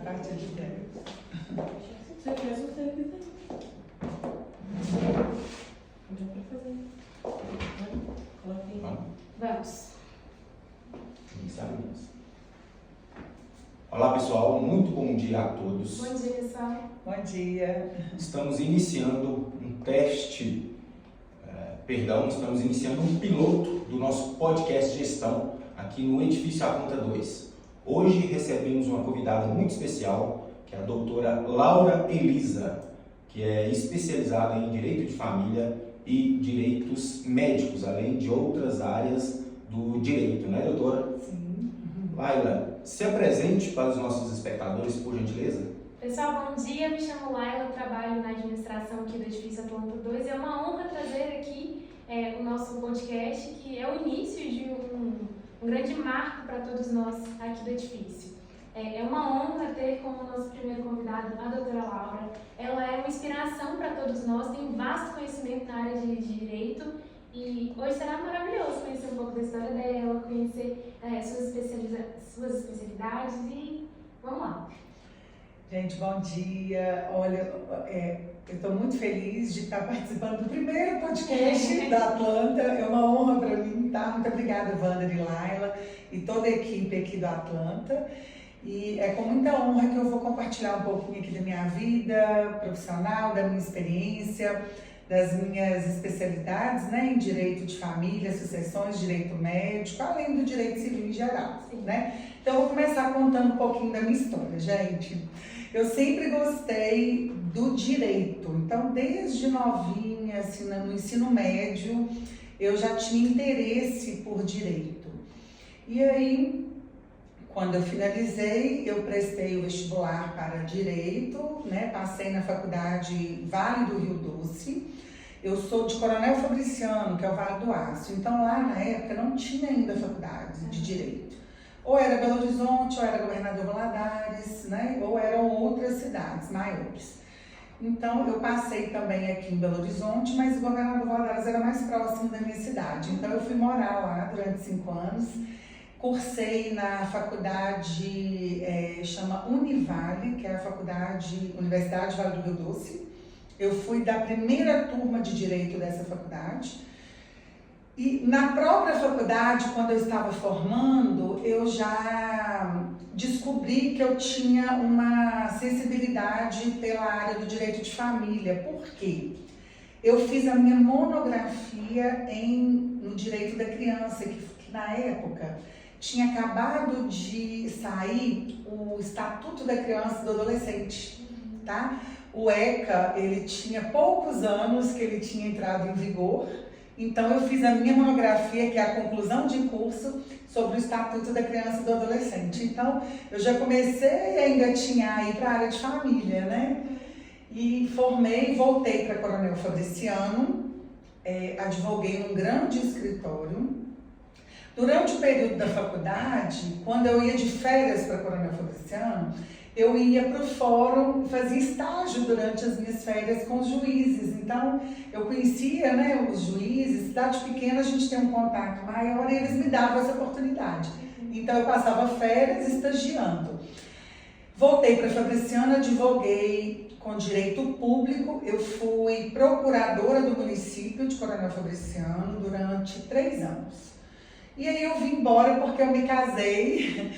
partir de dentro. Você fez o seu aqui. Já pode fazer. Coloque aí. Vamos. Iniciamos. Olá pessoal, muito bom dia a todos. Bom dia, pessoal. Bom dia. Estamos iniciando um teste, estamos iniciando um piloto do nosso podcast de gestão aqui no Edifício Atlanta 2. Hoje recebemos uma convidada muito especial, que é a doutora Laura Elisa, que é especializada em Direito de Família e Direitos Médicos, além de outras áreas do direito, né, doutora? Sim. Laila, se apresente para os nossos espectadores, por gentileza. Pessoal, bom dia. Me chamo Laila, trabalho na administração aqui do Edifício Atlanta 2. É uma honra trazer aqui o nosso podcast, que é o início de um grande marco para todos nós aqui do edifício. É uma honra ter como nosso primeiro convidado a doutora Laura. Ela é uma inspiração para todos nós, tem um vasto conhecimento na área de direito e hoje será maravilhoso conhecer um pouco da história dela, conhecer suas especialidades e vamos lá. Gente, bom dia. Olha, eu estou muito feliz de estar participando do primeiro podcast da Atlanta. É uma honra para mim, tá? Muito obrigada, Wanda e Laila e toda a equipe aqui do Atlanta. E é com muita honra que eu vou compartilhar um pouquinho aqui da minha vida profissional, da minha experiência, das minhas especialidades, né, em direito de família, sucessões, direito médico, além do direito civil em geral, né? Então, eu vou começar contando um pouquinho da minha história, gente. Eu sempre gostei do direito, então, desde novinha, assim, no ensino médio, eu já tinha interesse por direito. E aí, quando eu finalizei, eu prestei o vestibular para Direito, né? Passei na faculdade Vale do Rio Doce. Eu sou de Coronel Fabriciano, que é o Vale do Aço. Então, lá na época, não tinha ainda faculdade de Direito. Ou era Belo Horizonte, ou era Governador Valadares, né? Ou eram outras cidades maiores. Então, eu passei também aqui em Belo Horizonte, mas o Governador Valadares era mais próximo da minha cidade. Então, eu fui morar lá durante 5 anos. Cursei na faculdade, chama Univale, que é a Universidade Vale do Rio Doce. Eu fui da primeira turma de Direito dessa faculdade. E na própria faculdade, quando eu estava formando, eu já descobri que eu tinha uma sensibilidade pela área do direito de família. Por quê? Eu fiz a minha monografia no direito da criança, que na época tinha acabado de sair o Estatuto da Criança e do Adolescente, tá? O ECA, ele tinha poucos anos que ele tinha entrado em vigor, então eu fiz a minha monografia, que é a conclusão de curso, sobre o Estatuto da Criança e do Adolescente. Então, eu já comecei a engatinhar aí para a área de família, né? E formei, voltei para Coronel Fabriciano, advoguei num grande escritório. Durante o período da faculdade, quando eu ia de férias para Coronel Fabriciano, eu ia para o fórum e fazia estágio durante as minhas férias com os juízes. Então, eu conhecia, né, os juízes. Cidade pequena, a gente tem um contato maior e eles me davam essa oportunidade. Então, eu passava férias estagiando. Voltei para Fabriciano, advoguei com direito público. Eu fui procuradora do município de Coronel Fabriciano durante 3 anos. E aí eu vim embora porque eu me casei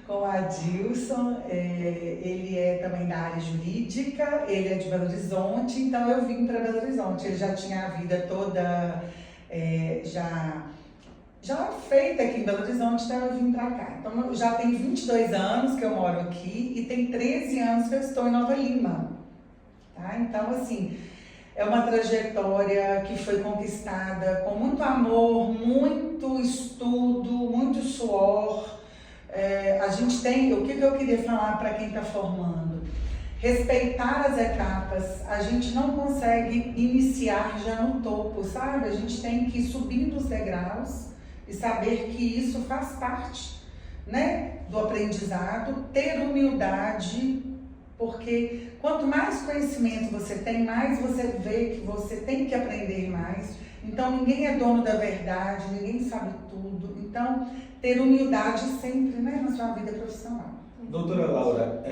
com o Adilson, ele é também da área jurídica, ele é de Belo Horizonte, então eu vim para Belo Horizonte. Ele já tinha a vida toda já feita aqui em Belo Horizonte, então eu vim para cá. Então já tem 22 anos que eu moro aqui e tem 13 anos que eu estou em Nova Lima, tá? Então, assim, é uma trajetória que foi conquistada com muito amor, muito estudo, muito suor. A gente tem, o que eu queria falar para quem está formando? Respeitar as etapas. A gente não consegue iniciar já no topo, sabe? A gente tem que subir nos degraus e saber que isso faz parte, né, do aprendizado, ter humildade. Porque quanto mais conhecimento você tem, mais você vê que você tem que aprender mais. Então, ninguém é dono da verdade, ninguém sabe tudo. Então, ter humildade sempre, né, na sua vida profissional. Doutora Laura,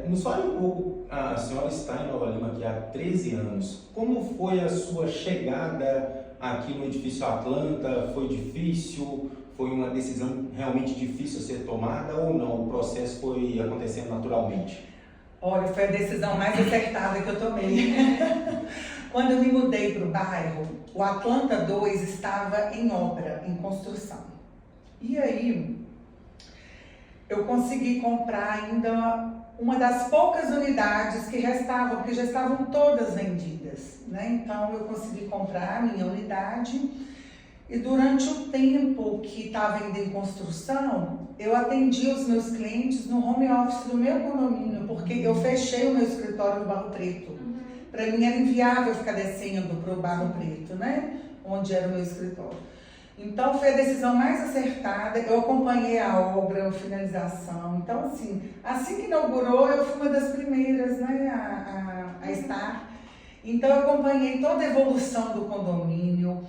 nos fale um pouco, a senhora está em Nova Lima aqui há 13 anos. Como foi a sua chegada aqui no Edifício Atlanta? Foi difícil? Foi uma decisão realmente difícil a ser tomada ou não? O processo foi acontecendo naturalmente? Olha, foi a decisão mais acertada que eu tomei. Quando eu me mudei para o bairro, o Atlanta 2 estava em obra, em construção. E aí, eu consegui comprar ainda uma das poucas unidades que restavam, porque já estavam todas vendidas, né? Então, eu consegui comprar a minha unidade e durante o tempo que estava ainda em construção, eu atendi os meus clientes no home office do meu condomínio, porque eu fechei o meu escritório no Barro Preto. Para mim era inviável ficar descendo para o Barro Preto, né? Onde era o meu escritório. Então, foi a decisão mais acertada. Eu acompanhei a obra, a finalização. Então, assim que inaugurou, eu fui uma das primeiras, né, a estar. Então, eu acompanhei toda a evolução do condomínio,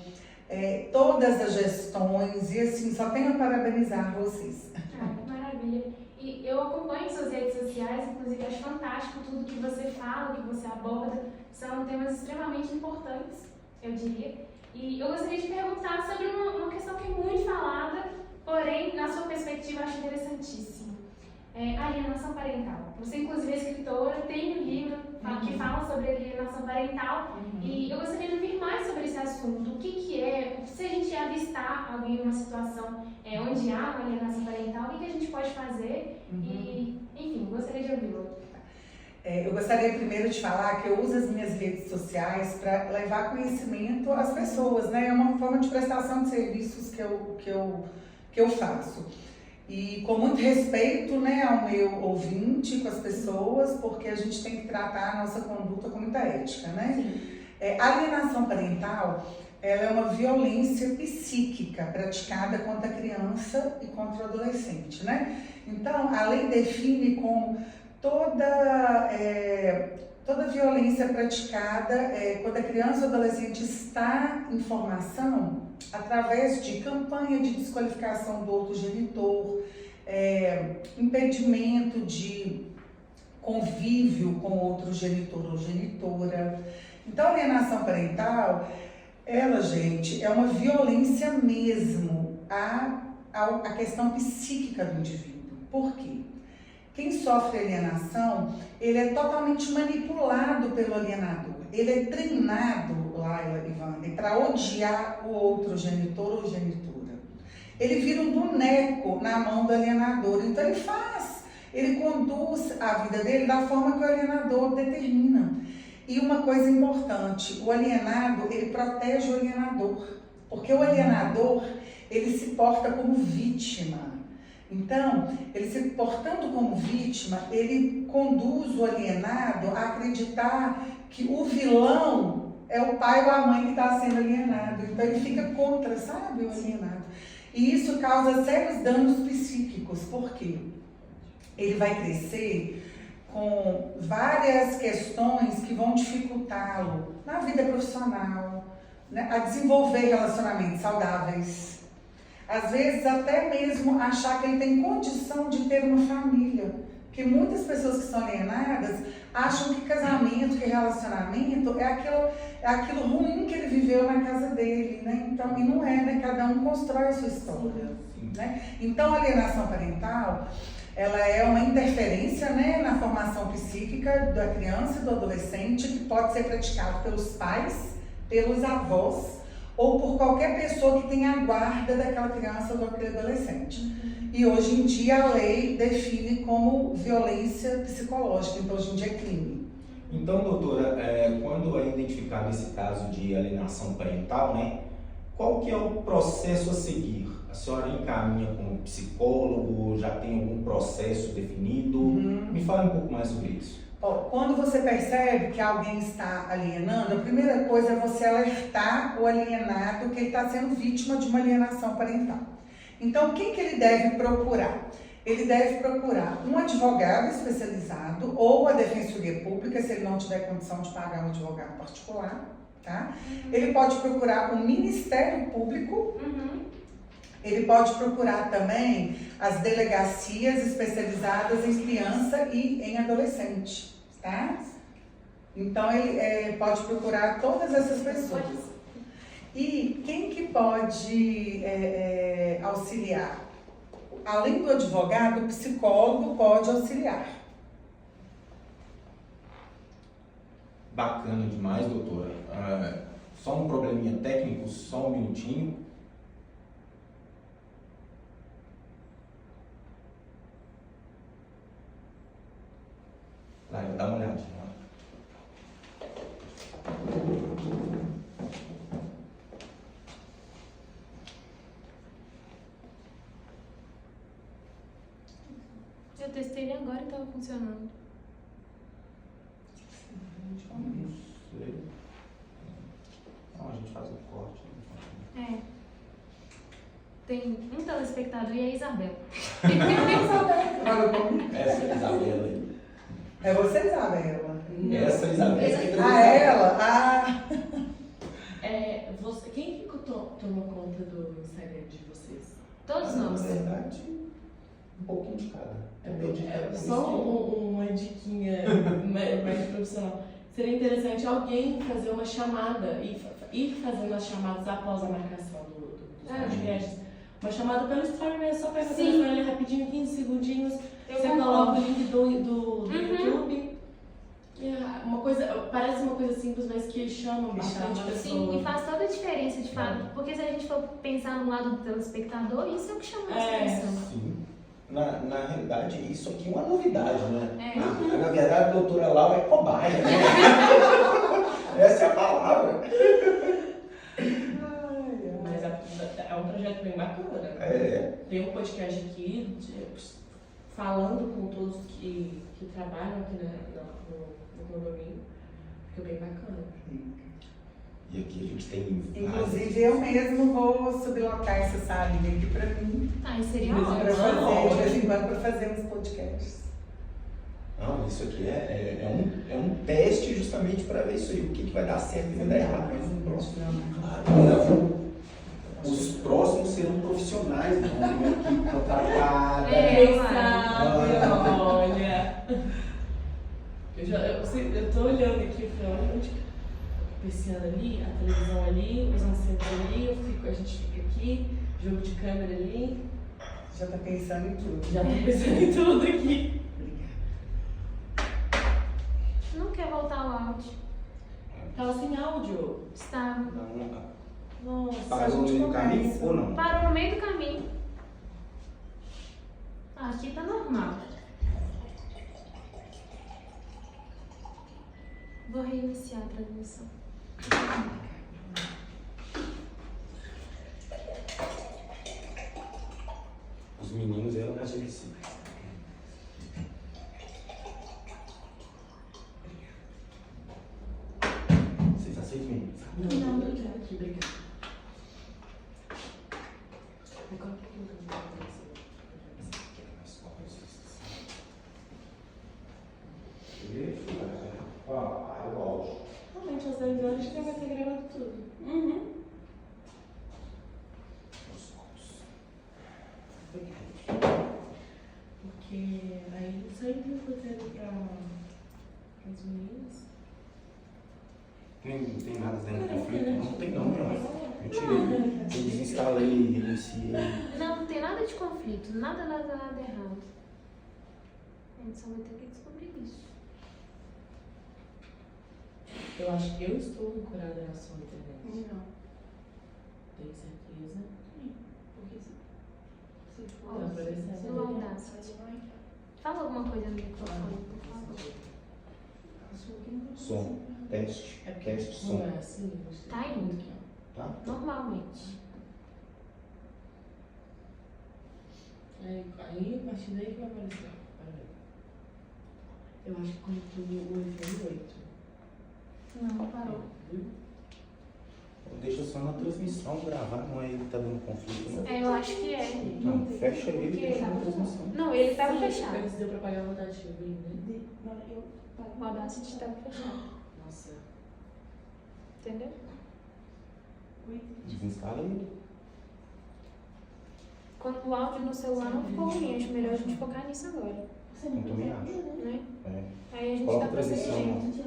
todas as gestões, e assim, só tenho a parabenizar vocês. Ah, que maravilha. E eu acompanho suas redes sociais, inclusive acho fantástico tudo que você fala, que você aborda. São temas extremamente importantes, eu diria. E eu gostaria de perguntar sobre uma questão que é muito falada, porém, na sua perspectiva, eu acho interessantíssima. A alienação parental. Você, inclusive, é escritora, tem um livro que fala sobre alienação parental. E eu gostaria de ouvir mais sobre esse assunto. O que é, se a gente avistar alguém numa situação onde há uma alienação parental, o que a gente pode fazer? E, enfim, gostaria de ouvi-lo. Eu gostaria primeiro de falar que eu uso as minhas redes sociais para levar conhecimento às pessoas, né? É uma forma de prestação de serviços que eu faço. E com muito respeito, né, ao meu ouvinte, com as pessoas, porque a gente tem que tratar a nossa conduta com muita ética, né? A alienação parental, ela é uma violência psíquica praticada contra a criança e contra o adolescente, né? Então, a lei define como toda violência praticada quando a criança ou adolescente está em formação através de campanha de desqualificação do outro genitor, impedimento de convívio com outro genitor ou genitora. Então, a alienação parental, ela, gente, é uma violência mesmo à questão psíquica do indivíduo. Por quê? Quem sofre alienação, ele é totalmente manipulado pelo alienador. Ele é treinado, Laila e Wander, para odiar o outro genitor ou genitora. Ele vira um boneco na mão do alienador. Então ele conduz a vida dele da forma que o alienador determina. E uma coisa importante, o alienado, ele protege o alienador. Porque o alienador, ele se porta como vítima. Então, ele se portando como vítima, ele conduz o alienado a acreditar que o vilão é o pai ou a mãe que está sendo alienado. Então, ele fica contra, sabe, o alienado. E isso causa sérios danos psíquicos. Por quê? Ele vai crescer com várias questões que vão dificultá-lo na vida profissional, né, a desenvolver relacionamentos saudáveis. Às vezes até mesmo achar que ele tem condição de ter uma família. Porque muitas pessoas que são alienadas acham que casamento, que relacionamento é aquilo ruim que ele viveu na casa dele, né? Então, e não é, né? Cada um constrói a sua história, né? Então, a alienação parental, ela é uma interferência, né, na formação psíquica da criança e do adolescente, que pode ser praticado pelos pais, pelos avós, ou por qualquer pessoa que tenha a guarda daquela criança ou daquele adolescente. E hoje em dia a lei define como violência psicológica, então hoje em dia é crime. Então, doutora, quando é identificado esse caso de alienação parental, né, qual que é o processo a seguir? A senhora encaminha com um psicólogo, já tem algum processo definido? Me fale um pouco mais sobre isso. Quando você percebe que alguém está alienando, a primeira coisa é você alertar o alienado que ele está sendo vítima de uma alienação parental. Então, quem que ele deve procurar? Ele deve procurar um advogado especializado ou a Defensoria Pública, se ele não tiver condição de pagar um advogado particular, tá? Ele pode procurar o Ministério Público, Uhum. ele pode procurar também as delegacias especializadas em criança e em adolescente, tá? Então, ele pode procurar todas essas pessoas. E quem que pode auxiliar? Além do advogado, o psicólogo pode auxiliar. Bacana demais, doutora. Só um probleminha técnico, só um minutinho. Laila, dá uma olhadinha. Eu testei ele agora e tava funcionando. Não, a gente faz um corte. É. Tem um telespectador e a Isabela. Olha comigo. Essa é a Isabela aí. É você, Isabela? Essa é a Isabela. Ah, ela? Ah! Quem que tomou conta do Instagram de vocês? Todos Na nós. verdade, um pouquinho de cada. Só uma diquinha mais profissional. Seria interessante alguém fazer uma chamada e ir fazendo as chamadas após a marcação dos podcasts. Uma chamada pelo story mesmo, só pega o Sim. telefone ali rapidinho, 15 segundinhos. Eu Você concordo. coloca o link do YouTube. Parece uma coisa simples, mas que chama bastante pessoas. Sim, e faz toda a diferença de fato. Porque se a gente for pensar no lado do telespectador, isso é o que chama a atenção. Sim. Na realidade, isso aqui é uma novidade, né? É. Na verdade, a doutora Laura é cobaia, né? Essa é a palavra. Mas é um projeto bem bacana. É. Tem um podcast aqui falando com todos que trabalham aqui no condomínio. Fica bem bacana. E aqui a gente tem Inclusive, eu mesmo vou sublocar essa salinha aqui pra mim. Ah, isso seria Pra ótimo. fazer, de vez em quando, pra fazer uns podcasts. Não, isso aqui é um teste justamente para ver isso aí, o que vai dar certo e o que vai dar errado. Mas o próximo, claro, os próximos serão profissionais, não uma equipe contratada. Quem sabe, olha. Eu tô olhando aqui e falei, olha onde que piscina ali, a televisão ali, os assentos ali, a gente fica aqui, jogo de câmera ali. Já tá pensando em tudo. Já tô pensando em tudo aqui. Não quer voltar ao áudio. Tava sem áudio. Estava. Nossa. Parou no meio do caminho ou não? Parou no meio do caminho. Ah, aqui tá normal. Vou reiniciar a transmissão. Os meninos eram mais agressivos. Vocês aceitam, meninos? Não, obrigada. Aqui, obrigada. Agora o que eu vou fazer? Realmente, às 10 horas já vai ter gravado tudo. Porque aí eu sempre botei para as meninas. Não tem nada dentro do conflito? Não tem não, meu. Eu tirei, eu desinstalei, reiniciei. Não, não tem nada de conflito. Nada errado. A gente só vai ter que descobrir isso. Eu acho que eu estou ancorada na sua internet. Não. Tenho certeza. Porque se Tá aparecendo. no Audacity. Fala alguma coisa no microfone, por favor. Som, teste, É porque teste, som. não é assim? Você Tá indo. aqui, ó. Tá? Normalmente. Aí, a partir daí que vai aparecer. Eu acho que quando tu o FM 8. Não, parou. Viu? Deixa só na transmissão gravar, não é ele que tá dando conflito, não. É, eu acho que é. Não, fecha ele e deixa na transmissão. Não, ele estava Sim, fechado. Antes deu pra pagar a rotativa bem, né? O Audacity estava fechado. Nossa. Entendeu? Desinstala ele. Quando o áudio no celular não ficou ruim, acho melhor a gente focar nisso agora. Você Eu também acho. Né? É. Aí a gente Coloca dá a pra transmissão, seguir.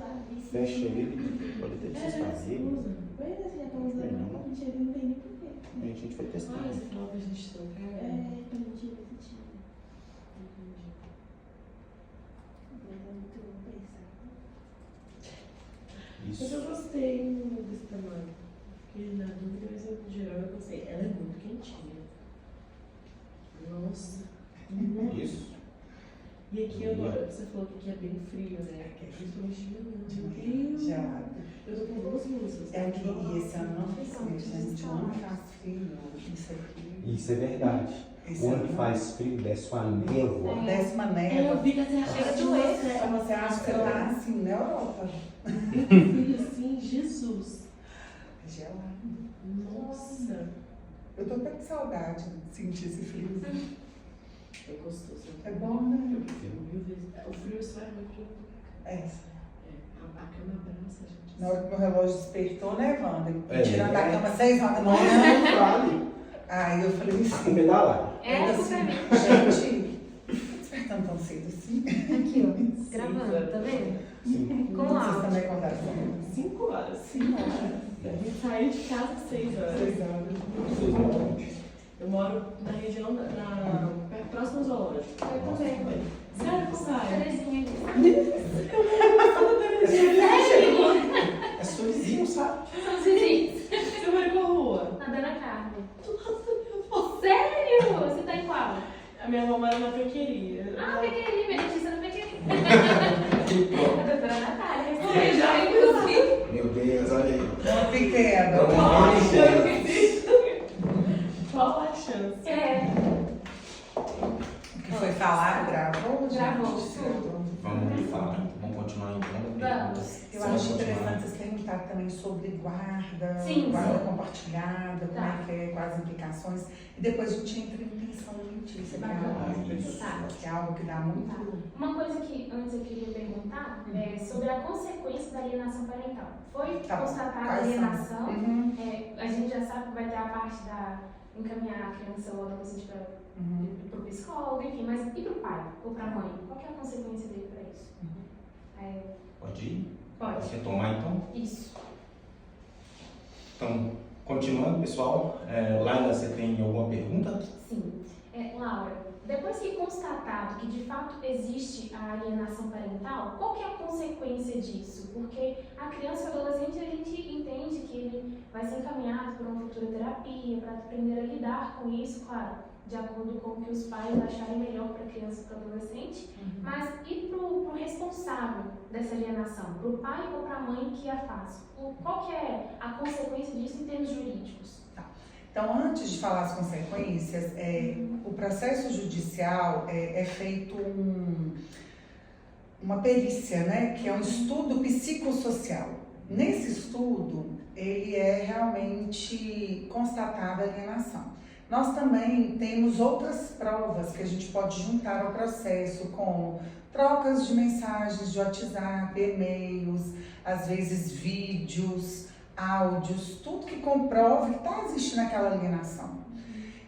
fecha ele, pode até desinstalar ele. Pois é, você já tá usando, a gente não tem nem porquê. A gente vai testando. Ah, você falou pra gente trocar. Pra gente ver se tinha. Mas é muito pesado. Mas Isso. eu gostei desse tamanho. Fiquei na dúvida, mas no geral eu gostei. Ela é muito quentinha. Nossa. Isso. E aqui agora, você falou que aqui é bem frio, né? Principalmente de manhã. Meu Deus. Já. Eu tô com duas blusas. É que esse ano não fez frio, gente. O ano faz frio. Isso aqui. Isso é verdade. Esse O ano ano que faz frio, desce uma névoa. desce uma Eu névoa. vi que você Chega acha a doer. Você acha que você tá assim na Europa? frio assim, Jesus. Gelado. Nossa. Eu tô até com saudade de sentir esse frio. É gostoso. É bom, né? Eu prefiro mil vezes. O frio só é ruim pra É. a cama abraça, gente. Na hora que meu relógio despertou, né, Wanda? É, Tirando da é. cama 6 horas da manhã. Não vale. Aí eu falei A assim, culpa é da Lara. É, ainda a culpa é assim, minha. gente, tô despertando tão cedo assim. Aqui, ó. Gravando, tá vendo? Sim. Com Vocês áudio. também acordaram comigo? 5 horas. Sim, A gente saiu de casa às 6 horas. 6 horas. Vocês não. Eu moro na região próximo ao zoológico. Eu também. Sério que sai? Terezinha aqui. É só vizinho, sabe? São os vizinhos. Você mora em qual rua? Na Dona Carmen. Do lado da minha avó. Sério? Você tá em qual? A minha avó mora na Pequeria. Ah, Pequeni, minha dentista no Pequeni. E pronto. A doutora Natália. Você já inclusive. Meu Deus, olha aí. Uma pequena. Qual a Vamos chance? Qual a chance? É. O que foi falar? Gravou? Gravou. Vamos falar. Vamos continuar então. Vamos. Eu acho interessante vocês perguntar também sobre guarda, Sim, guarda sim. compartilhada, como Tá. é que é, quais as implicações. E depois a gente entra em intenção alimentícia, que é Bacana. algo, Tá. que é algo que dá muito. Uma coisa que antes eu queria perguntar é sobre a consequência da alienação parental. Foi Tá. constatada a Quais são? alienação, Uhum. a gente já sabe que vai ter a parte da encaminhar a criança ou adolescente para Uhum. o psicólogo, enfim, mas e para o pai ou para a mãe? Qual que é a consequência dele para isso? Pode ir? Pode. Retomar então? Isso. Então, continuando, pessoal. Laila, você tem alguma pergunta? Sim. Laura, depois que constatado que de fato existe a alienação parental, qual que é a consequência disso? Porque a criança e o adolescente, a gente entende que ele vai ser encaminhado para uma futura terapia, para aprender a lidar com isso, claro, de acordo com o que os pais acharem melhor para a criança e para o adolescente, mas e para o responsável dessa alienação, para o pai ou para a mãe que a faz? Qual que é a consequência disso em termos jurídicos? Então, antes de falar as consequências, o processo judicial é feito uma perícia, né, que é um estudo psicossocial. Nesse estudo, ele é realmente constatada a alienação. Nós também temos outras provas que a gente pode juntar ao processo, como trocas de mensagens de WhatsApp, e-mails, às vezes vídeos, áudios, tudo que comprove que está existindo aquela alienação.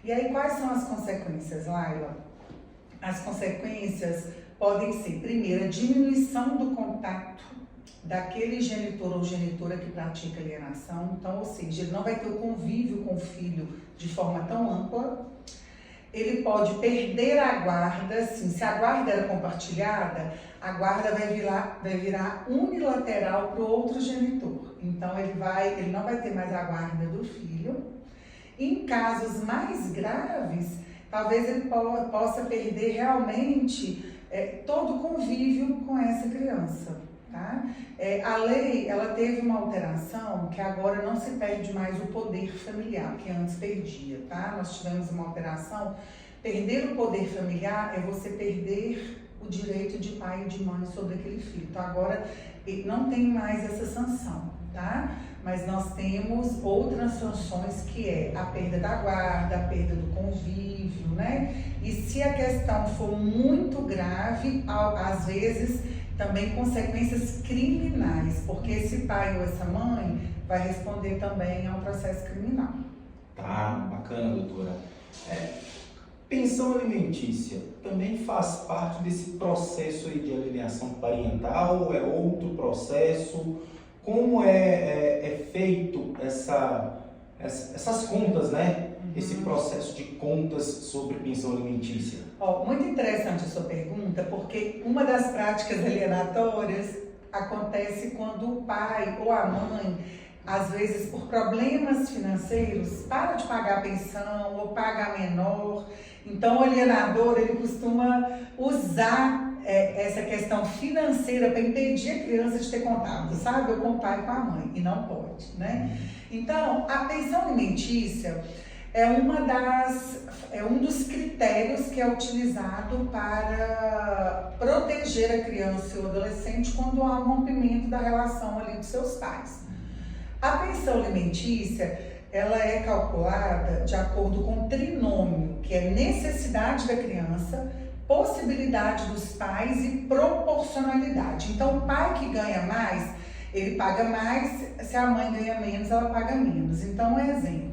E aí, quais são as consequências, Laila? As consequências podem ser, primeiro, a diminuição do contato daquele genitor ou genitora que pratica alienação. Então, ou seja, ele não vai ter o convívio com o filho de forma tão ampla. Ele pode perder a guarda, assim, se a guarda era compartilhada, a guarda vai virar unilateral para o outro genitor. Então, ele não vai ter mais a guarda do filho. Em casos mais graves, talvez ele possa perder realmente todo o convívio com essa criança. Tá? A lei, ela teve uma alteração que agora não se perde mais o poder familiar, que antes perdia, tá? Nós tivemos uma alteração. Perder o poder familiar é você perder o direito de pai e de mãe sobre aquele filho. Então agora não tem mais essa sanção, tá? Mas nós temos outras sanções, que é a perda da guarda, a perda do convívio, né? E se a questão for muito grave, às vezes também consequências criminais, porque esse pai ou essa mãe vai responder também a um processo criminal. Tá, bacana, doutora. Pensão alimentícia também faz parte desse processo aí de alienação parental ou é outro processo? Como é feito essas contas, né? Esse processo de contas sobre pensão alimentícia? Muito interessante a sua pergunta, porque uma das práticas alienatórias acontece quando o pai ou a mãe, às vezes por problemas financeiros, para de pagar a pensão ou paga menor. Então o alienador ele costuma usar essa questão financeira para impedir a criança de ter contato, sabe? Ou com o pai e com a mãe, e não pode, né? Então a pensão alimentícia é um dos critérios que é utilizado para proteger a criança e o adolescente quando há um rompimento da relação ali dos seus pais. A pensão alimentícia, ela é calculada de acordo com o trinômio, que é necessidade da criança, possibilidade dos pais e proporcionalidade. Então, o pai que ganha mais, ele paga mais, se a mãe ganha menos, ela paga menos. Então, um exemplo.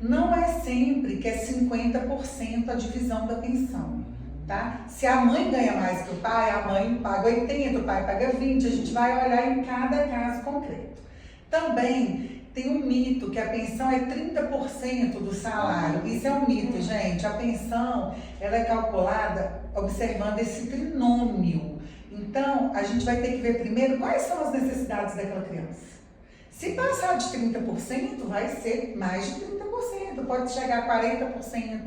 Não é sempre que é 50% a divisão da pensão, tá? Se a mãe ganha mais que o pai, a mãe paga 80%, o pai paga 20%, a gente vai olhar em cada caso concreto. Também tem um mito que a pensão é 30% do salário. Isso é um mito, gente. A pensão, ela é calculada observando esse trinômio. Então, a gente vai ter que ver primeiro quais são as necessidades daquela criança. Se passar de 30%, vai ser mais de 30%, pode chegar a 40%,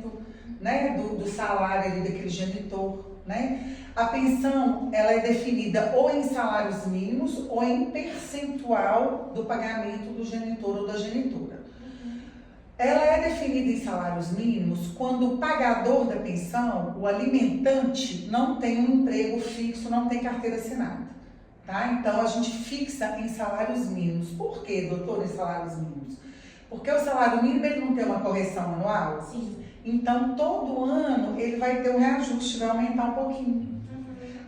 né, do salário ali daquele genitor, né? A pensão, ela é definida ou em salários mínimos ou em percentual do pagamento do genitor ou da genitora. Ela é definida em salários mínimos quando o pagador da pensão, o alimentante, não tem um emprego fixo, não tem carteira assinada. Tá? Então, a gente fixa em salários mínimos. Por quê, doutor, em salários mínimos? Porque o salário mínimo ele não tem uma correção anual? Sim. Então, todo ano ele vai ter um reajuste, vai aumentar um pouquinho.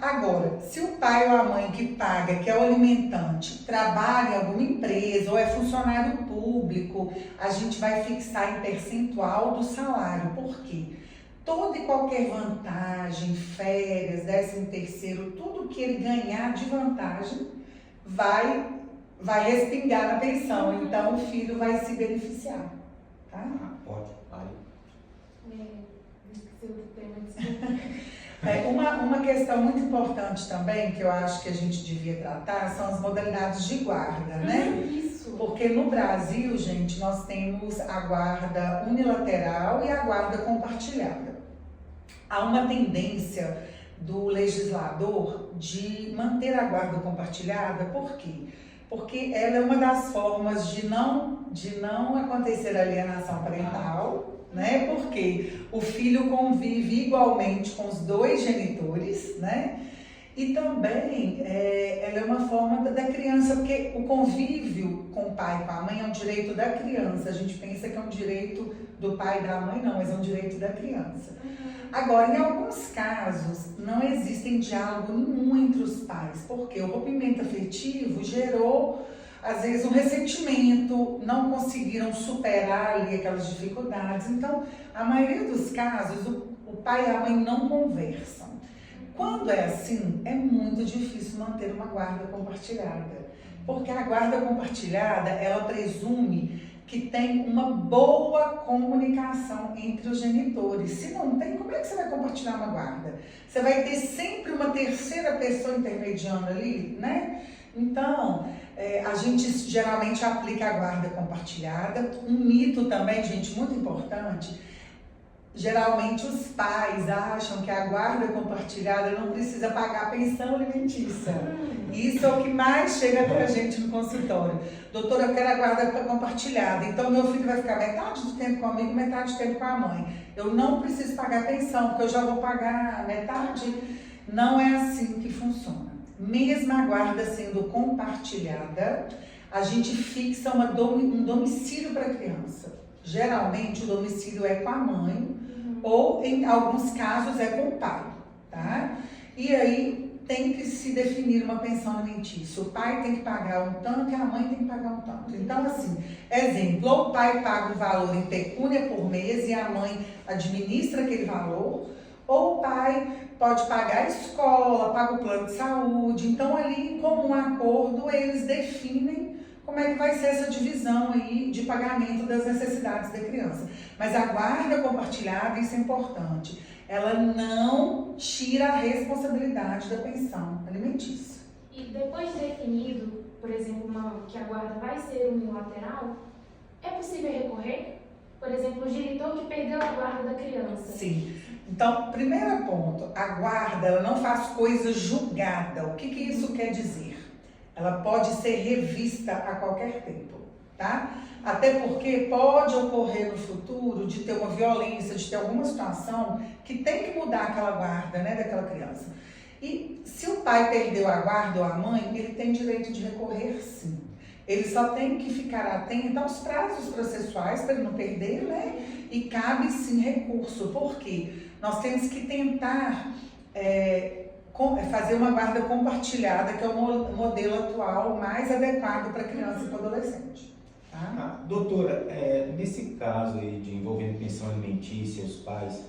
Agora, se o pai ou a mãe que paga, que é o alimentante, trabalha em alguma empresa ou é funcionário público, a gente vai fixar em percentual do salário. Por quê? Toda e qualquer vantagem, férias, 13º, tudo que ele ganhar de vantagem vai respingar na pensão. Então, o filho vai se beneficiar. Tá? Pode, vale. Esqueci outro tema, desculpa. Uma questão muito importante também, que eu acho que a gente devia tratar, são as modalidades de guarda, né? Isso. Porque no Brasil, gente, nós temos a guarda unilateral e a guarda compartilhada. Há uma tendência do legislador de manter a guarda compartilhada, por quê? Porque ela é uma das formas de não acontecer alienação parental, né? Porque o filho convive igualmente com os dois genitores, né? E também ela é uma forma da criança, porque o convívio com o pai e com a mãe é um direito da criança. A gente pensa que é um direito do pai e da mãe, não, mas é um direito da criança. Agora, em alguns casos, não existe diálogo nenhum entre os pais, porque o rompimento afetivo gerou, às vezes, um ressentimento, não conseguiram superar ali aquelas dificuldades. Então, a maioria dos casos, o pai e a mãe não conversam. Quando é assim, é muito difícil manter uma guarda compartilhada, porque a guarda compartilhada, ela presume que tem uma boa comunicação entre os genitores. Se não tem, como é que você vai compartilhar uma guarda? Você vai ter sempre uma terceira pessoa intermediando ali, né? Então, a gente geralmente aplica a guarda compartilhada. Um mito também, gente, muito importante, geralmente os pais acham que a guarda compartilhada não precisa pagar a pensão alimentícia. Isso é o que mais chega até a gente no consultório. Doutora, eu quero a guarda compartilhada, então meu filho vai ficar metade do tempo comigo, metade do tempo com a mãe. Eu não preciso pagar a pensão, porque eu já vou pagar metade. Não é assim que funciona. Mesmo a guarda sendo compartilhada, a gente fixa um domicílio para a criança. Geralmente o domicílio é com a mãe, ou em alguns casos é com o pai, tá? E aí, tem que se definir uma pensão alimentícia. O pai tem que pagar um tanto e a mãe tem que pagar um tanto. Então, assim, exemplo, ou o pai paga um valor em pecúnia por mês e a mãe administra aquele valor, ou o pai pode pagar a escola, paga o plano de saúde. Então, ali, em comum acordo, eles definem como é que vai ser essa divisão aí de pagamento das necessidades da criança. Mas a guarda compartilhada, isso é importante, ela não tira a responsabilidade da pensão alimentícia. E depois de definido, por exemplo, que a guarda vai ser unilateral, é possível recorrer? Por exemplo, o genitor que perdeu a guarda da criança. Sim. Então, primeiro ponto, a guarda ela não faz coisa julgada. O que isso quer dizer? Ela pode ser revista a qualquer tempo, tá? Até porque pode ocorrer no futuro de ter uma violência, de ter alguma situação que tem que mudar aquela guarda, né, daquela criança. E se o pai perdeu a guarda ou a mãe, ele tem direito de recorrer sim. Ele só tem que ficar atento aos prazos processuais para ele não perder, né? E cabe sim recurso. Por quê? Nós temos que tentar fazer uma guarda compartilhada, que é o modelo atual mais adequado para criança e para adolescente. Tá? Doutora, nesse caso aí de envolvendo pensão alimentícia, os pais,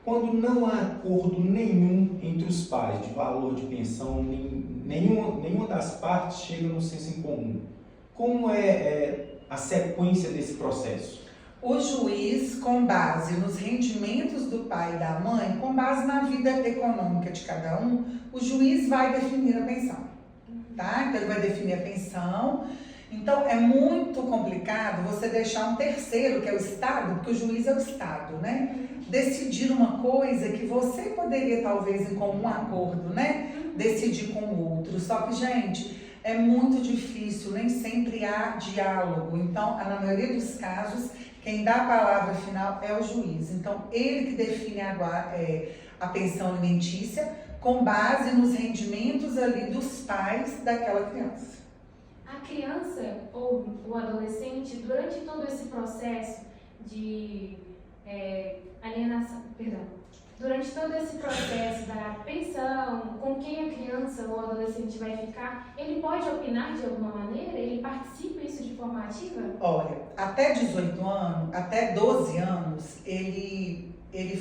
quando não há acordo nenhum entre os pais de valor de pensão, nenhuma das partes chega no senso em comum, como é a sequência desse processo? O juiz, com base nos rendimentos do pai e da mãe, com base na vida econômica de cada um, o juiz vai definir a pensão, tá? Então ele vai definir a pensão. Então é muito complicado você deixar um terceiro, que é o Estado, porque o juiz é o Estado, né? Decidir uma coisa que você poderia talvez em comum acordo, né? Decidir com o outro. Só que, gente, é muito difícil, nem sempre há diálogo. Então, na maioria dos casos, quem dá a palavra final é o juiz. Então, ele que define a pensão alimentícia com base nos rendimentos ali dos pais daquela criança. A criança ou o adolescente, durante todo esse processo de alienação, durante todo esse processo da pensão, com quem a criança ou adolescente vai ficar, ele pode opinar de alguma maneira? Ele participa isso de forma ativa? Olha, até 18 anos, até 12 anos, ele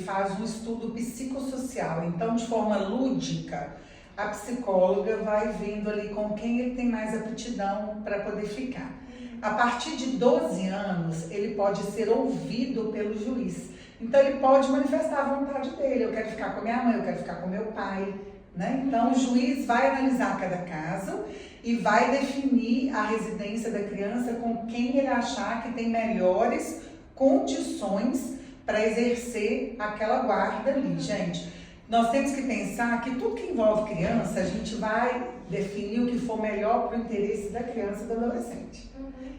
faz um estudo psicossocial. Então, de forma lúdica, a psicóloga vai vendo ali com quem ele tem mais aptidão para poder ficar. A partir de 12 anos, ele pode ser ouvido pelo juiz. Então, ele pode manifestar a vontade dele. Eu quero ficar com a minha mãe, eu quero ficar com meu pai, né? Então, o juiz vai analisar cada caso e vai definir a residência da criança com quem ele achar que tem melhores condições para exercer aquela guarda ali, gente. Nós temos que pensar que tudo que envolve criança, a gente vai definir o que for melhor para o interesse da criança e do adolescente.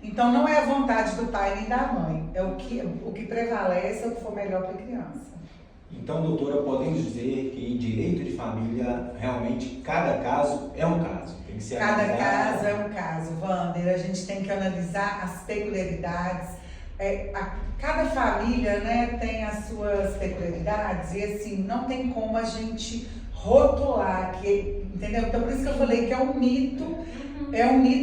Então, não é a vontade do pai nem da mãe, é o que prevalece, é o que for melhor para a criança. Então, doutora, podemos dizer que em direito de família, realmente, cada caso é um caso. Tem que ser Cada analisado. caso é um caso, Wander. A gente tem que analisar as peculiaridades. Cada família, né, tem as suas peculiaridades e, assim, não tem como a gente rotular, entendeu? Então, por isso que eu falei que é um mito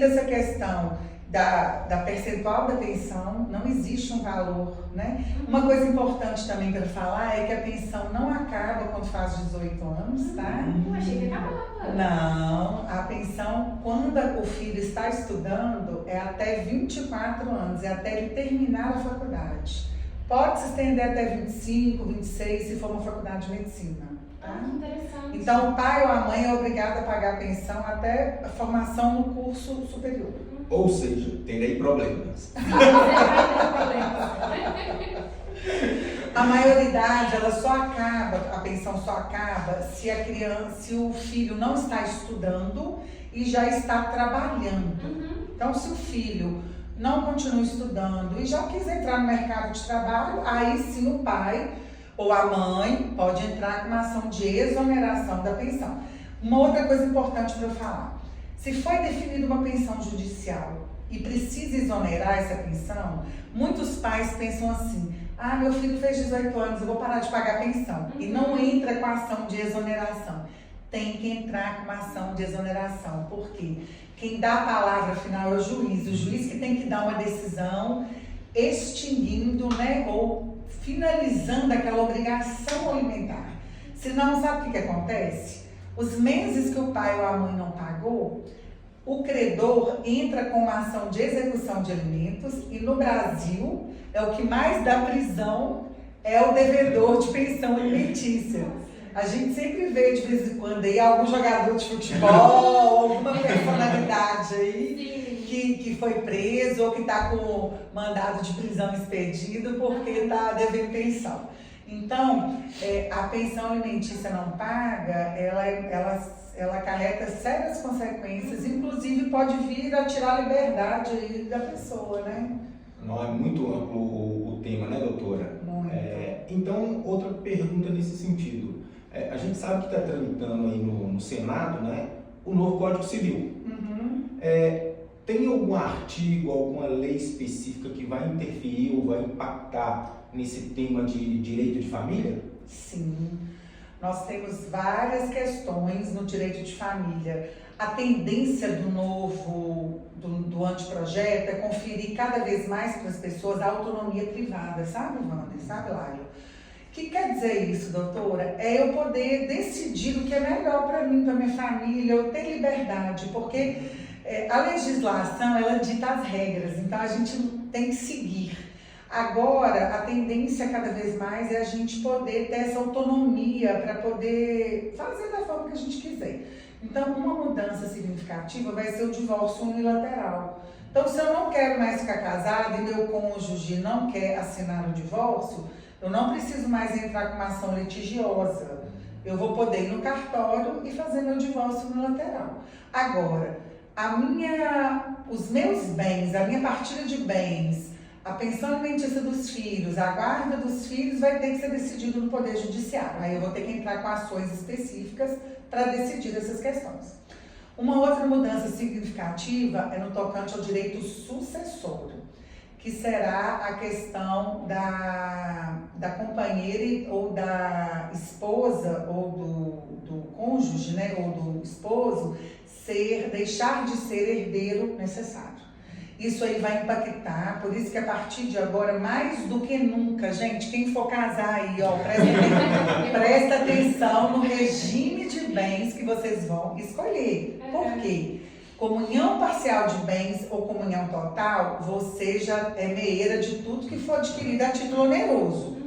essa questão da percentual da pensão, não existe um valor, né? Uma coisa importante também para falar é que a pensão não acaba quando faz 18 anos, tá? Eu achei que acabava. Não, a pensão, quando o filho está estudando, é até 24 anos, é até ele terminar a faculdade. Pode se estender até 25, 26, se for uma faculdade de medicina. Tá? Que interessante. Então, o pai ou a mãe é obrigado a pagar a pensão até a formação no curso superior. Ou seja, terei problemas. Você vai ter problemas. A maioridade, ela só acaba, a pensão só acaba se o filho não está estudando e já está trabalhando. Então, se o filho não continua estudando e já quis entrar no mercado de trabalho, aí sim o pai ou a mãe pode entrar com uma ação de exoneração da pensão. Uma outra coisa importante para eu falar. Se foi definida uma pensão judicial e precisa exonerar essa pensão, muitos pais pensam assim: ah, meu filho fez 18 anos, eu vou parar de pagar a pensão. E não entra com a ação de exoneração. tem que entrar com uma ação de exoneração. Por quê? Quem dá a palavra final é o juiz que tem que dar uma decisão extinguindo, né, ou finalizando aquela obrigação alimentar. Senão, sabe o que acontece? Os meses que o pai ou a mãe não pagou, o credor entra com uma ação de execução de alimentos e no Brasil é o que mais dá prisão, é o devedor de pensão alimentícia. A gente sempre vê de vez em quando aí algum jogador de futebol, alguma personalidade aí que foi preso ou que está com mandado de prisão expedido porque está devendo pensão. Então, a pensão alimentícia não paga, ela acarreta sérias consequências, inclusive pode vir a tirar a liberdade aí da pessoa, né? Não é muito amplo o tema, né, doutora? Muito. Então, outra pergunta nesse sentido. A gente sabe que está tramitando aí no Senado, né, o novo Código Civil. Uhum. Tem algum artigo, alguma lei específica que vai interferir ou vai impactar nesse tema de direito de família? Sim, nós temos várias questões no direito de família. A tendência do anteprojeto é conferir cada vez mais para as pessoas a autonomia privada, sabe, Wander? Sabe, Laila? O que quer dizer isso, doutora? É eu poder decidir o que é melhor para mim, para minha família, eu ter liberdade, porque a legislação, ela dita as regras, então a gente tem que seguir. Agora, a tendência cada vez mais é a gente poder ter essa autonomia para poder fazer da forma que a gente quiser. Então, uma mudança significativa vai ser o divórcio unilateral. Então, se eu não quero mais ficar casada e meu cônjuge não quer assinar o divórcio, eu não preciso mais entrar com uma ação litigiosa. Eu vou poder ir no cartório e fazer meu divórcio unilateral. Agora, os meus bens, a minha partilha de bens, a pensão alimentícia dos filhos, a guarda dos filhos vai ter que ser decidido no Poder Judiciário. Aí eu vou ter que entrar com ações específicas para decidir essas questões. Uma outra mudança significativa é no tocante ao direito sucessório, que será a questão da companheira ou da esposa ou do cônjuge, né, ou do esposo, deixar de ser herdeiro necessário. Isso aí vai impactar, por isso que a partir de agora, mais do que nunca, gente, quem for casar aí, ó, presta atenção no regime de bens que vocês vão escolher. Por quê? Comunhão parcial de bens ou comunhão total, você já é meeira de tudo que for adquirido a título oneroso.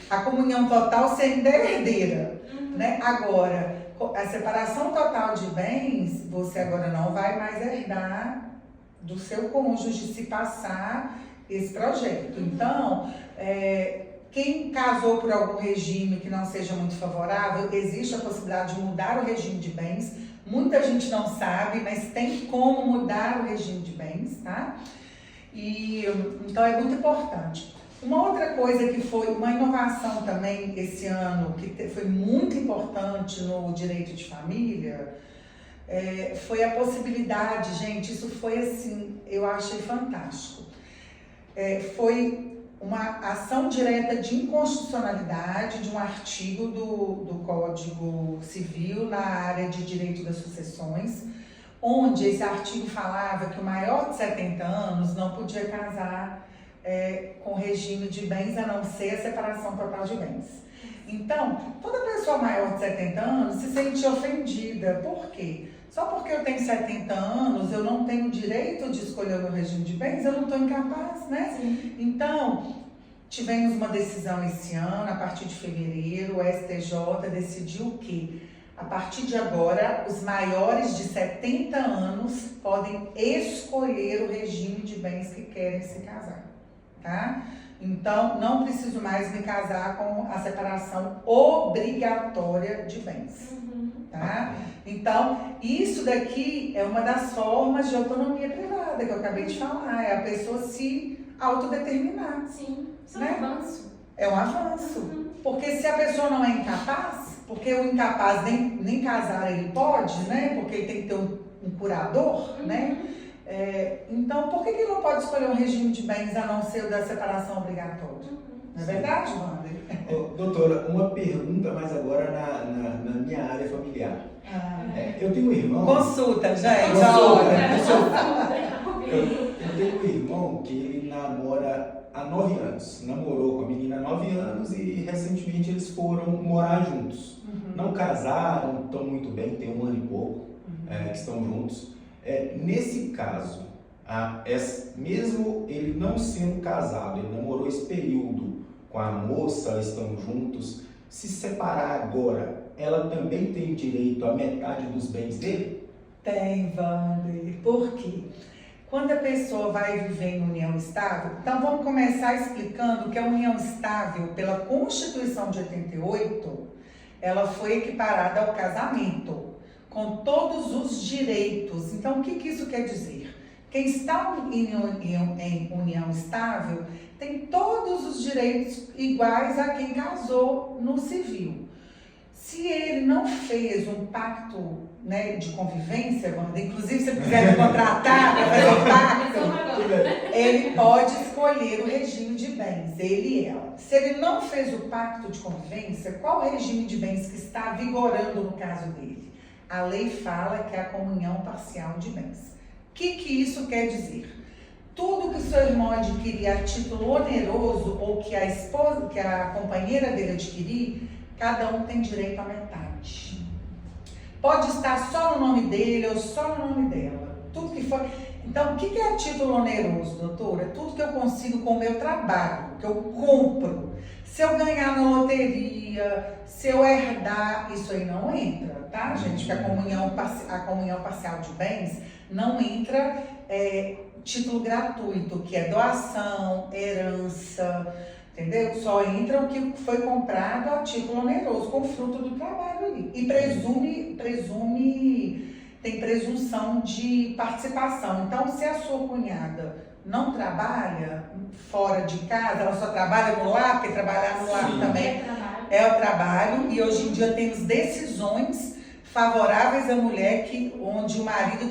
A comunhão total você ainda é herdeira, né? Agora, a separação total de bens, você agora não vai mais herdar do seu cônjuge se passar esse projeto. Então, quem casou por algum regime que não seja muito favorável, existe a possibilidade de mudar o regime de bens. Muita gente não sabe, mas tem como mudar o regime de bens, tá? Então é muito importante. Uma outra coisa que foi uma inovação também esse ano, que foi muito importante no direito de família, foi a possibilidade, gente, isso foi assim, eu achei fantástico. Foi uma ação direta de inconstitucionalidade de um artigo do Código Civil na área de direito das sucessões, onde esse artigo falava que o maior de 70 anos não podia casar com regime de bens, a não ser a separação total de bens. Então, toda pessoa maior de 70 anos se sente ofendida. Por quê? Só porque eu tenho 70 anos, eu não tenho direito de escolher o meu regime de bens, eu não estou incapaz, né? Sim. Então, tivemos uma decisão esse ano, a partir de fevereiro, o STJ decidiu que, a partir de agora, os maiores de 70 anos podem escolher o regime de bens que querem se casar, tá? Então, não preciso mais me casar com a separação obrigatória de bens, tá? Então, isso daqui é uma das formas de autonomia privada que eu acabei de falar, é a pessoa se autodeterminar. Sim, isso né? é um avanço. É um avanço, porque se a pessoa não é incapaz, porque o incapaz nem casar ele pode, né? Porque ele tem que ter um curador, né? Então, por que ele não pode escolher um regime de bens a não ser o da separação obrigatória? Não é verdade, Wander? Ô, doutora, uma pergunta, mas agora na minha área familiar. Eu tenho um irmão. Consulta, gente. Consulta. Olha. Eu tenho um irmão que ele namora há 9 anos. Namorou com a menina há 9 anos e recentemente eles foram morar juntos. Não casaram, estão muito bem, tem 1 ano e pouco que estão juntos. Nesse caso, mesmo ele não sendo casado, ele namorou esse período com a moça, estão juntos, se separar agora, ela também tem direito à metade dos bens dele? Tem, Wander. Por quê? Quando a pessoa vai viver em união estável, então vamos começar explicando que a união estável, pela Constituição de 88, ela foi equiparada ao casamento, com todos os direitos. Então, o que isso quer dizer? Quem está em união estável tem todos os direitos iguais a quem casou no civil. Se ele não fez um pacto, né, de convivência, Wander, inclusive se você quiser me contratar para fazer um pacto, ele pode escolher o regime de bens, ele e ela. Se ele não fez o pacto de convivência, qual o regime de bens que está vigorando no caso dele? A lei fala que é a comunhão parcial de bens. O que isso quer dizer? Tudo que o seu irmão adquirir a título oneroso ou que a esposa, que a companheira dele adquirir, cada um tem direito à metade. Pode estar só no nome dele ou só no nome dela. Tudo que for. Então, o que é título oneroso, doutora? Tudo que eu consigo com o meu trabalho, que eu compro. Se eu ganhar na loteria, se eu herdar, isso aí não entra, tá, gente? Porque a comunhão parcial de bens não entra título gratuito, que é doação, herança, entendeu? Só entra o que foi comprado a título oneroso, com fruto do trabalho ali. E tem presunção de participação. Então, se a sua cunhada não trabalha fora de casa, ela só trabalha no lar, porque trabalhar no lar também é o trabalho, e hoje em dia temos decisões favoráveis à mulher, onde o marido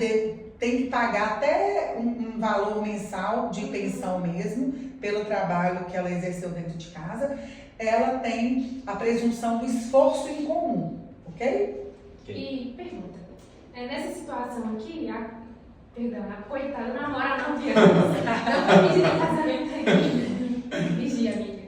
tem que pagar até um valor mensal de pensão mesmo, pelo trabalho que ela exerceu dentro de casa. Ela tem a presunção do esforço em comum, ok? E pergunta, nessa situação aqui, a coitada namora há 9 anos, não foi pedida em casamento aqui, vigia, amiga.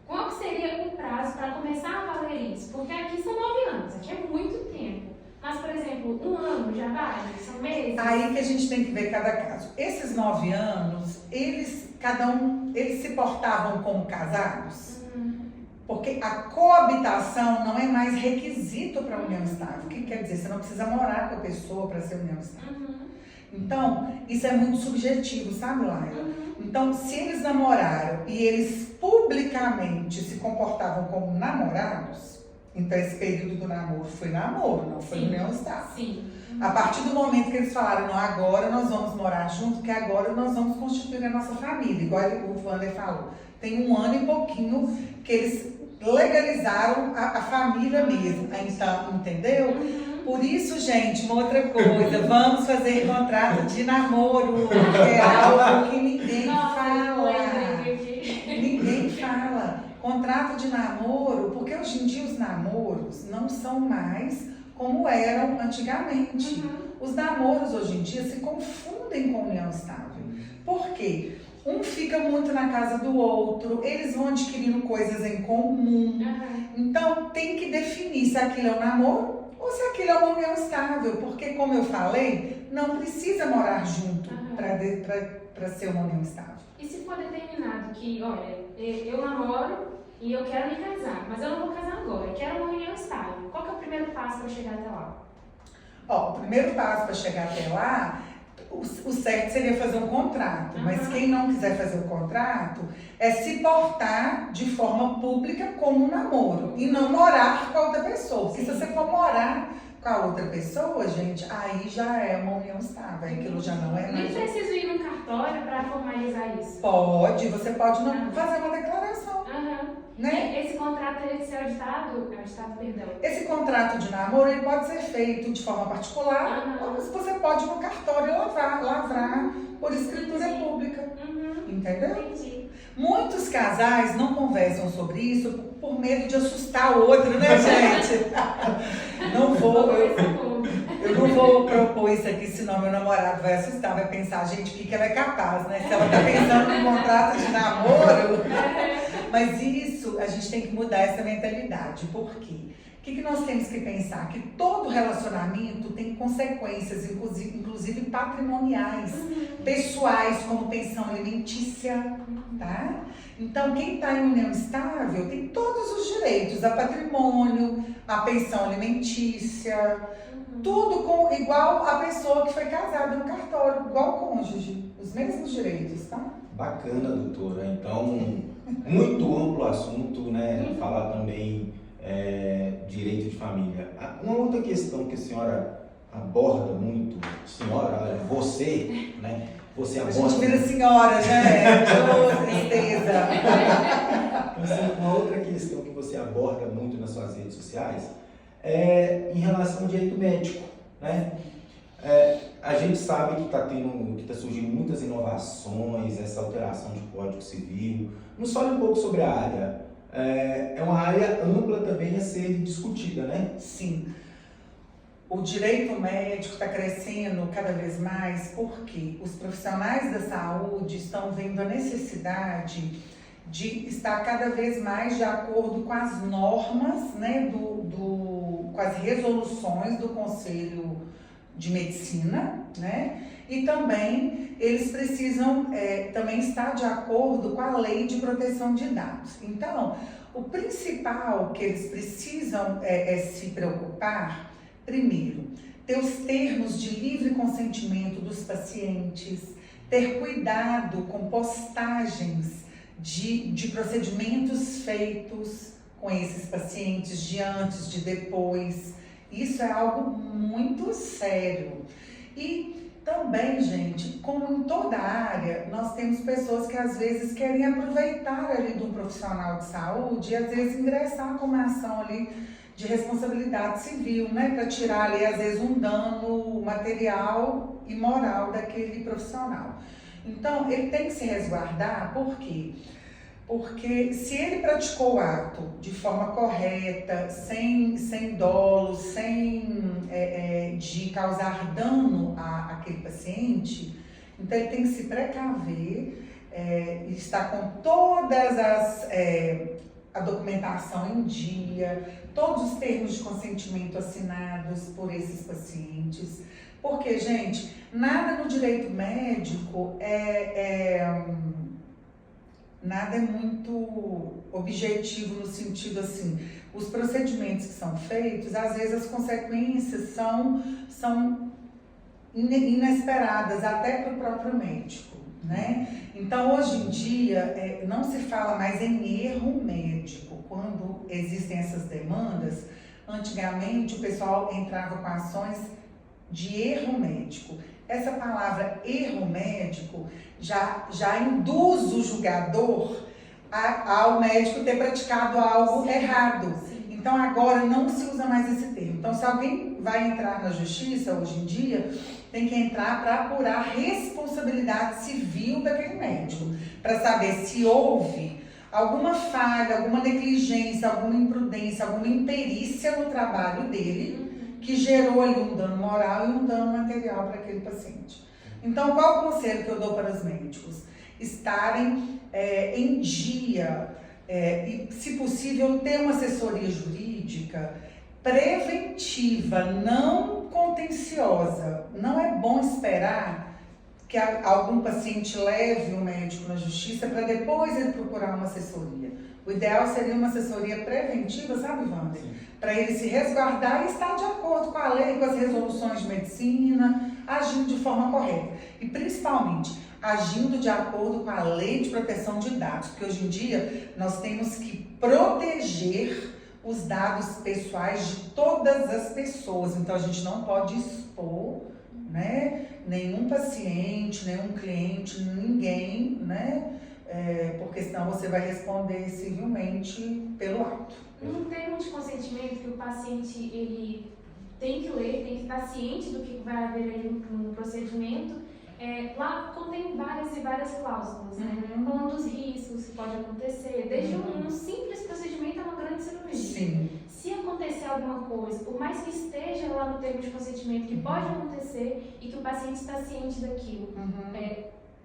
Qual que seria o prazo para começar a valer isso? Porque aqui são 9 anos, aqui é muito tempo. Mas, por exemplo, 1 ano já vale? São meses? Aí que a gente tem que ver cada caso. Esses 9 anos, eles se portavam como casados? Porque a coabitação não é mais requisito para a união estável. O que quer dizer? Você não precisa morar com a pessoa para ser união estável. Então, isso é muito subjetivo, sabe, Laila? Então, se eles namoraram e eles publicamente se comportavam como namorados, então esse período do namoro foi namoro, não foi união estável. Sim. A partir do momento que eles falaram, não, agora nós vamos morar junto, porque agora nós vamos constituir a nossa família, igual o Wander falou. Tem 1 ano e pouquinho que eles legalizaram a família mesmo. Então, entendeu? Por isso, gente, uma outra coisa, vamos fazer contrato de namoro, que é algo que ninguém fala. Ninguém fala. Contrato de namoro, porque hoje em dia os namoros não são mais como eram antigamente. Os namoros hoje em dia se confundem com união estável. Por quê? Um fica muito na casa do outro, eles vão adquirindo coisas em comum. Então tem que definir se aquilo é um namoro ou se aquilo é uma união estável. Porque, como eu falei, não precisa morar junto para ser uma união estável. E se for determinado que, olha, eu namoro e eu quero me casar, mas eu não vou casar agora, eu quero uma união estável. Qual que é o primeiro passo para chegar até lá? O primeiro passo para chegar até lá, o certo seria fazer um contrato, mas quem não quiser fazer o contrato é se portar de forma pública como um namoro e não morar com a outra pessoa. Porque se você for morar com a outra pessoa, gente, aí já é uma união estável, aquilo já não é mais. Nem preciso ir no cartório para formalizar isso. Você pode não fazer uma declaração. né? Esse contrato teria que ser auditado, perdão. Esse contrato de namoro ele pode ser feito de forma particular, ou você pode ir no cartório lavrar por escritura pública, entendeu? Entendi. Muitos casais não conversam sobre isso por medo de assustar o outro, né, gente? Eu não vou propor isso aqui, senão meu namorado vai assustar, vai pensar, gente, o que ela é capaz, né? Se ela tá pensando num contrato de namoro. Mas isso, a gente tem que mudar essa mentalidade. Por quê? O que nós temos que pensar? Que todo relacionamento tem consequências, inclusive patrimoniais, pessoais, como pensão alimentícia, tá? Então, quem está em união estável tem todos os direitos, a patrimônio, a pensão alimentícia, tudo igual a pessoa que foi casada no cartório, igual o cônjuge, os mesmos direitos, tá? Bacana, doutora. Então, muito amplo o assunto, né? Falar também direito de família. Uma outra questão que a senhora aborda muito, você, né? Você aborda. A gente vira senhora, gente. Ô, tristeza. Uma outra questão que você aborda muito nas suas redes sociais é em relação ao direito médico, né? A gente sabe que está surgindo muitas inovações, essa alteração de Código Civil. Nos fale um pouco sobre a área. É uma área ampla também a ser discutida, né? Sim. O direito médico está crescendo cada vez mais porque os profissionais da saúde estão vendo a necessidade de estar cada vez mais de acordo com as normas, né, com as resoluções do Conselho de Medicina, né? E também eles precisam também estar de acordo com a Lei de Proteção de Dados. Então, o principal que eles precisam se preocupar, primeiro, ter os termos de livre consentimento dos pacientes, ter cuidado com postagens de procedimentos feitos com esses pacientes, de antes, de depois. Isso é algo muito sério. E também, gente, como em toda área, nós temos pessoas que às vezes querem aproveitar ali de um profissional de saúde e às vezes ingressar com uma ação ali de responsabilidade civil, né? Para tirar ali às vezes um dano material e moral daquele profissional. Então, ele tem que se resguardar, por quê? Porque se ele praticou o ato de forma correta, sem dolo, de causar dano àquele paciente, então ele tem que se precaver, estar com todas a documentação em dia, todos os termos de consentimento assinados por esses pacientes. Porque, gente, nada no direito médico nada é muito objetivo no sentido assim, os procedimentos que são feitos, às vezes as consequências são inesperadas até para o próprio médico, né? Então, hoje em dia, não se fala mais em erro médico. Quando existem essas demandas, antigamente o pessoal entrava com ações de erro médico. Essa palavra erro médico já induz o julgador ao médico ter praticado algo errado. Então agora não se usa mais esse termo. Então se alguém vai entrar na justiça hoje em dia, tem que entrar para apurar a responsabilidade civil daquele médico, para saber se houve alguma falha, alguma negligência, alguma imprudência, alguma imperícia no trabalho dele, que gerou ali um dano moral e um dano material para aquele paciente. Então, qual o conselho que eu dou para os médicos? Estarem em dia e, se possível, ter uma assessoria jurídica preventiva, não contenciosa. Não é bom esperar que algum paciente leve o médico na justiça para depois ele procurar uma assessoria. O ideal seria uma assessoria preventiva, sabe, Wander? Para ele se resguardar e estar de acordo com a lei, com as resoluções de medicina, agindo de forma correta. E principalmente, agindo de acordo com a lei de proteção de dados, porque hoje em dia nós temos que proteger os dados pessoais de todas as pessoas. Então a gente não pode expor, né, nenhum paciente, nenhum cliente, ninguém, né, porque senão você vai responder civilmente pelo ato. Num termo de consentimento que o paciente ele tem que ler, tem que estar ciente do que vai haver ali no procedimento, lá contém várias e várias cláusulas, né? Falando dos riscos que pode acontecer, desde um simples procedimento a uma grande cirurgia. Sim. Se acontecer alguma coisa, por mais que esteja lá no termo de consentimento que pode acontecer e que o paciente está ciente daquilo,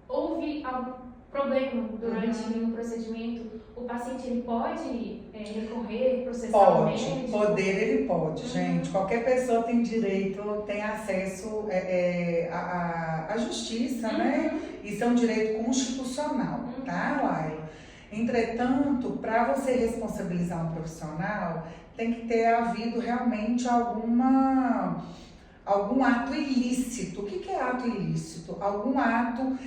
houve algum problema durante um procedimento, o paciente ele pode recorrer, processar o médico? Poder ele pode, gente. Qualquer pessoa tem direito, tem acesso à justiça, né? Isso é um direito constitucional, tá, Laila? Entretanto, para você responsabilizar um profissional, tem que ter havido realmente algum ato ilícito. O que é ato ilícito? Algum ato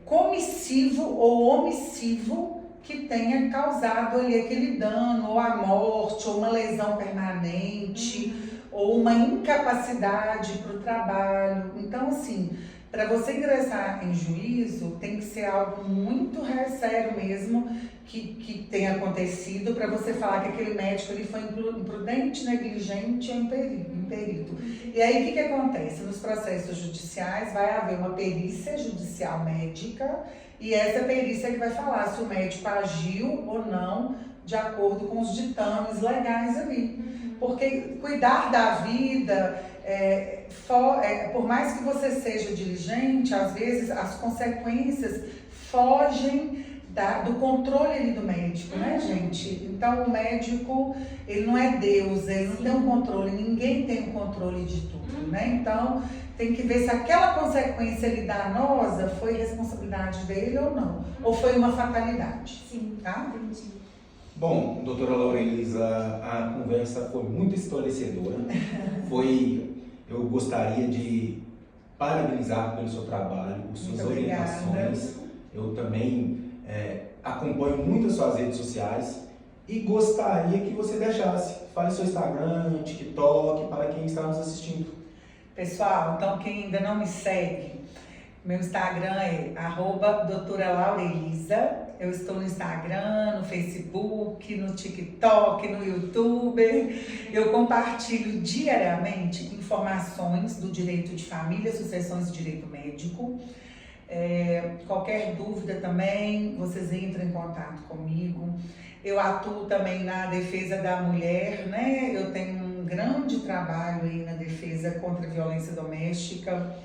comissivo ou omissivo que tenha causado ali aquele dano, ou a morte, ou uma lesão permanente, ou uma incapacidade para o trabalho. Então, assim, para você ingressar em juízo, tem que ser algo muito sério mesmo que tenha acontecido para você falar que aquele médico ele foi imprudente, negligente ou imperito. E aí, o que acontece? Nos processos judiciais vai haver uma perícia judicial médica e essa perícia que vai falar se o médico agiu ou não de acordo com os ditames legais ali. Porque cuidar da vida, por mais que você seja diligente, às vezes as consequências fogem do controle ali do médico, né, gente? Então, o médico, ele não é Deus, ele não tem um controle, ninguém tem um controle de tudo, né? Então, tem que ver se aquela consequência ali danosa foi responsabilidade dele ou não, ou foi uma fatalidade. Sim, tá? entendi. Bom, doutora Laurelisa, a conversa foi muito esclarecedora. Eu gostaria de parabenizar pelo seu trabalho, por suas orientações. Eu também acompanho muito as suas redes sociais e gostaria que você fale seu Instagram, TikTok, para quem está nos assistindo. Pessoal, então quem ainda não me segue, meu Instagram é @doutoralaurelisa. Eu estou no Instagram, no Facebook, no TikTok, no YouTube. Eu compartilho diariamente informações do direito de família, sucessões de direito médico. Qualquer dúvida também, vocês entram em contato comigo. Eu atuo também na defesa da mulher, né? Eu tenho um grande trabalho aí na defesa contra a violência doméstica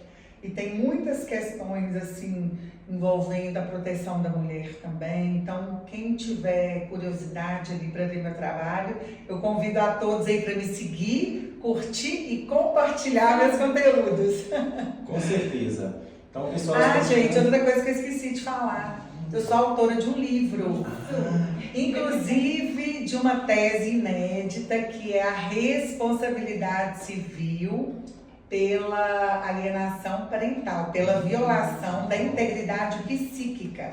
e tem muitas questões assim envolvendo a proteção da mulher também. Então, quem tiver curiosidade ali para ver meu trabalho, eu convido a todos aí para me seguir, curtir e compartilhar meus conteúdos. Com certeza. Então, pessoal, gente, outra coisa que eu esqueci de falar. Eu sou autora de um livro, inclusive de uma tese inédita, que é a responsabilidade civil pela alienação parental, pela violação da integridade psíquica.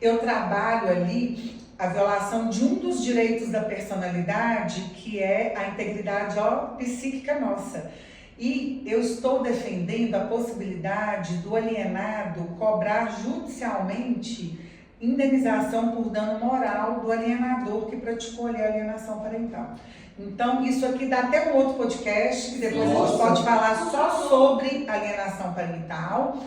Eu trabalho ali a violação de um dos direitos da personalidade, que é a integridade psíquica nossa. E eu estou defendendo a possibilidade do alienado cobrar judicialmente indenização por dano moral do alienador que praticou ali a alienação parental. Então, isso aqui dá até um outro podcast, que depois a gente pode falar só sobre alienação parental.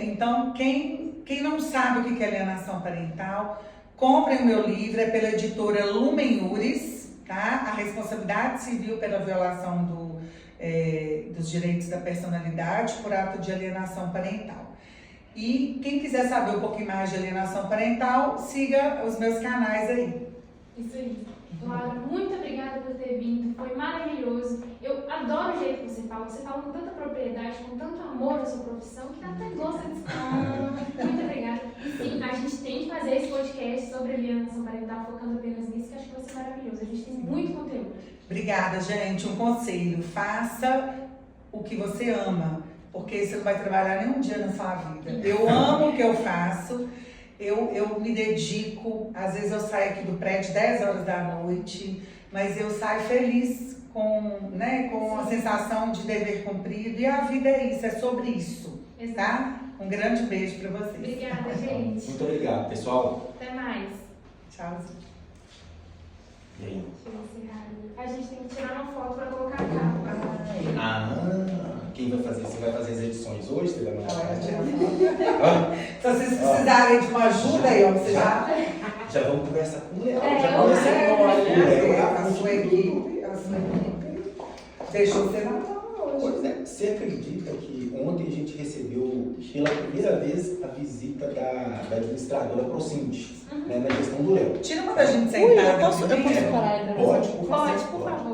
Então, quem não sabe o que é alienação parental, comprem o meu livro, é pela editora Lumen Iuris, tá? A responsabilidade civil pela violação dos direitos da personalidade por ato de alienação parental. E quem quiser saber um pouquinho mais de alienação parental, siga os meus canais aí. Isso aí. Laura, muito obrigada por ter vindo, foi maravilhoso. Eu adoro o jeito que você fala com tanta propriedade, com tanto amor à sua profissão, que até gosta de escutar. Muito obrigada. Sim, a gente tem que fazer esse podcast sobre alienação parental, focando apenas nisso, que acho que vai ser maravilhoso. A gente tem muito conteúdo. Obrigada, gente. Um conselho, faça o que você ama, porque você não vai trabalhar nenhum dia na sua vida. Eu amo o que eu faço. Eu me dedico, às vezes eu saio aqui do prédio 10 horas da noite, mas eu saio feliz com a sensação de dever cumprido, e a vida é isso, é sobre isso, tá? Um grande beijo para vocês. Obrigada, gente. Muito obrigado, pessoal. Até mais. Tchau. E aí? Deixa eu encerrar. A gente tem que tirar uma foto para colocar a capa. Quem vai fazer? Você vai fazer as edições hoje? Você vai mandar? Se vocês precisarem de uma ajuda aí, ó, você Já vamos conversar com o Léo. É, Já conversei com o Léo. a sua equipe deixou você na mão hoje. Pois é, você acredita que ontem a gente recebeu pela primeira vez a visita da administradora ProSint, né, na gestão do Léo? Tira uma da gente Ui, sentada. eu posso parar aí pra você? Pode, por favor. Pode, por favor.